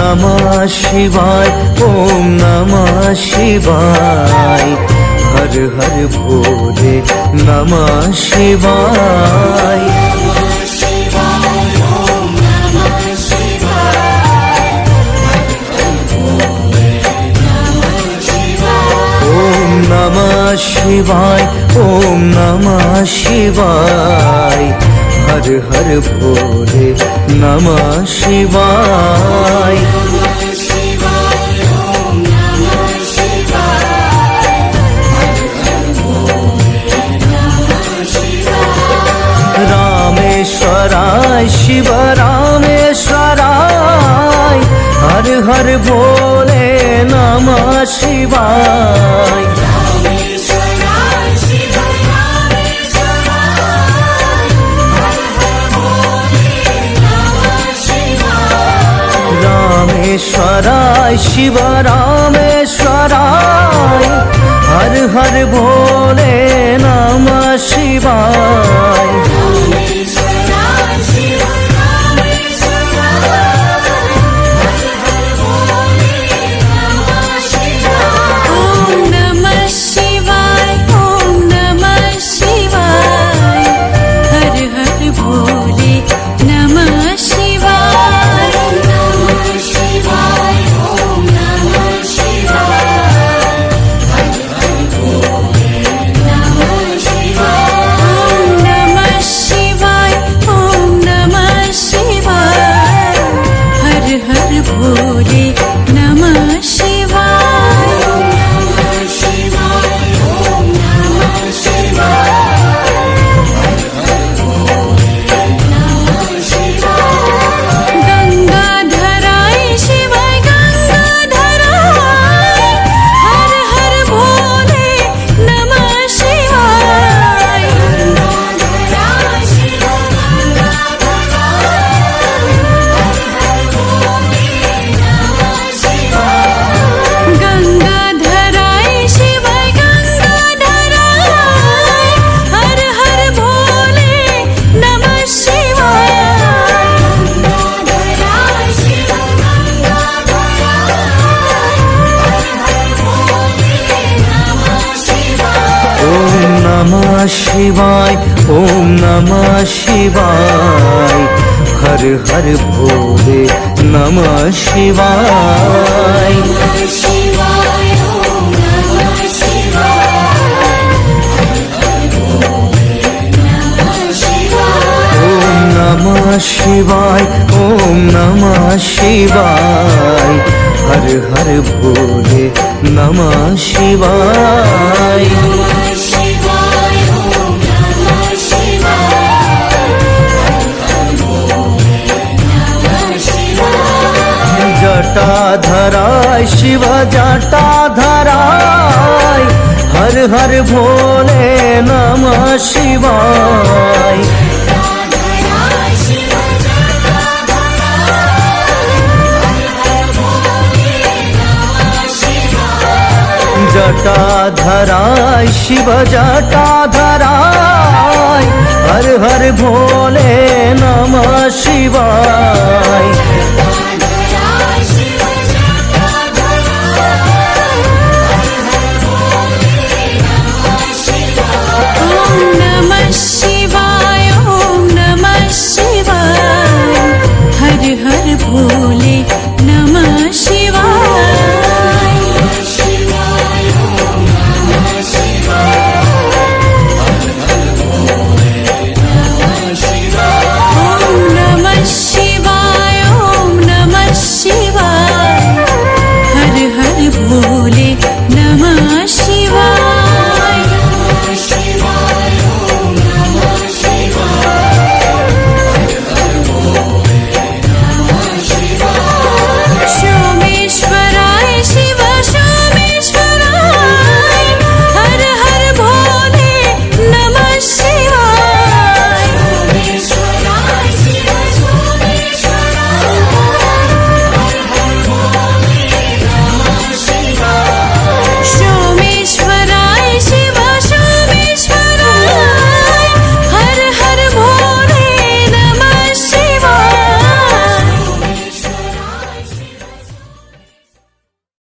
नमः शिवाय, ओम नमः शिवाय। हर हर भोले नमः शिवाय। ओम नमः शिवाय, ओम नमः शिवाय। हर हर भोले नमः शिवाय। रामेश्वराय शिव रामेश्वराय। हर हर भोले नमः शिवाय। रामेश्वराय शिव रामेश्वराय। हर हर भोले नमः शिवाय। नमः शिवाय, ओम नमः शिवाय। हर हर भोले नमः शिवाय। ओम नमः शिवाय, ओम नमः शिवाय। हर हर भोले नमः शिवाय। जटाधराय शिव जटाधराय। हर हर भोले नमः शिवाय। जटाधराय शिव जटाधराय। हर हर भोले नमः शिवाय।